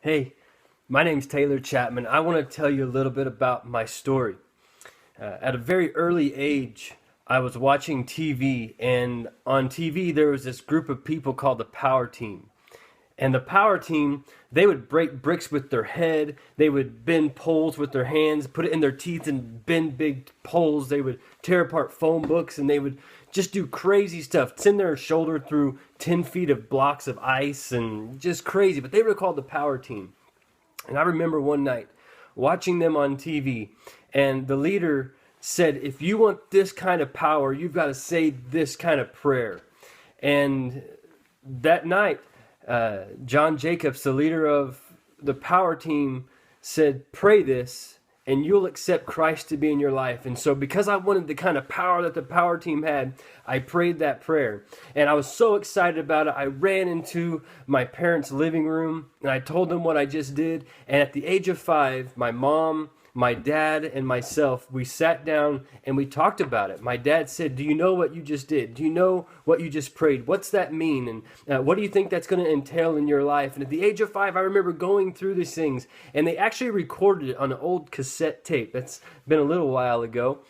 Hey, my name's Taylor Chapman. I want to tell you a little bit about my story. At a very early age, I was watching TV, and on TV, there was this group of people called the Power Team. And the Power Team, they would break bricks with their head, they would bend poles with their hands, put it in their teeth and bend big poles. They would tear apart phone books, and they would just do crazy stuff, send their shoulder through 10 feet of blocks of ice, and just crazy. But they were called the Power Team. And I remember one night watching them on TV, and the leader said, if you want this kind of power, you've got to say this kind of prayer. And that night, John Jacobs, the leader of the Power Team, said, pray this and you'll accept Christ to be in your life. And so because I wanted the kind of power that the Power Team had, I prayed that prayer. And I was so excited about it, I ran into my parents' living room and I told them what I just did. And at the age of 5, my mom, my dad, and myself, we sat down and we talked about it. My dad said, do you know what you just did? Do you know what you just prayed? What's that mean? And what do you think that's going to entail in your life? And at the age of 5, I remember going through these things, and they actually recorded it on an old cassette tape. That's been a little while ago.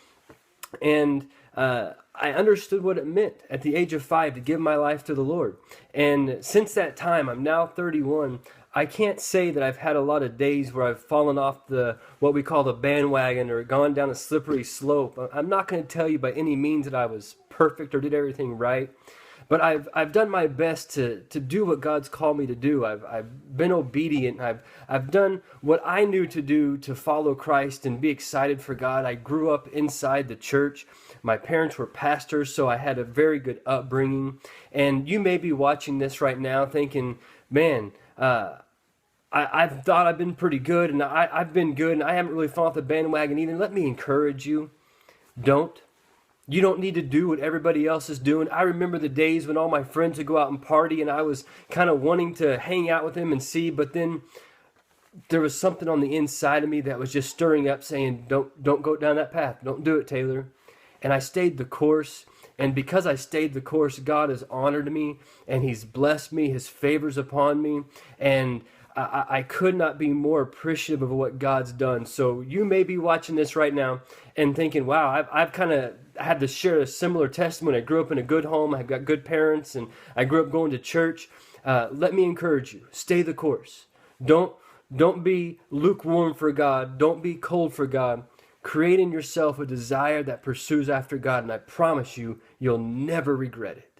And I understood what it meant at the age of 5 to give my life to the Lord. And since that time, I'm now 31, I can't say that I've had a lot of days where I've fallen off the what we call the bandwagon or gone down a slippery slope. I'm not going to tell you by any means that I was perfect or did everything right, but I've done my best to do what God's called me to do. I've been obedient. I've done what I knew to do to follow Christ and be excited for God. I grew up inside the church. My parents were pastors, so I had a very good upbringing. And you may be watching this right now thinking, man, I've thought I've been pretty good, and I've been good, and I haven't really fallen off the bandwagon either. Let me encourage you. Don't. You don't need to do what everybody else is doing. I remember the days when all my friends would go out and party, and I was kind of wanting to hang out with them and see, but then there was something on the inside of me that was just stirring up saying, don't go down that path. Don't do it, Taylor. And I stayed the course. And because I stayed the course, God has honored me, and He's blessed me. His favor's upon me. And I could not be more appreciative of what God's done. So you may be watching this right now and thinking, wow, I've kind of had to share a similar testimony. I grew up in a good home. I've got good parents, and I grew up going to church. Let me encourage you. Stay the course. Don't be lukewarm for God. Don't be cold for God. Create in yourself a desire that pursues after God, and I promise you, you'll never regret it.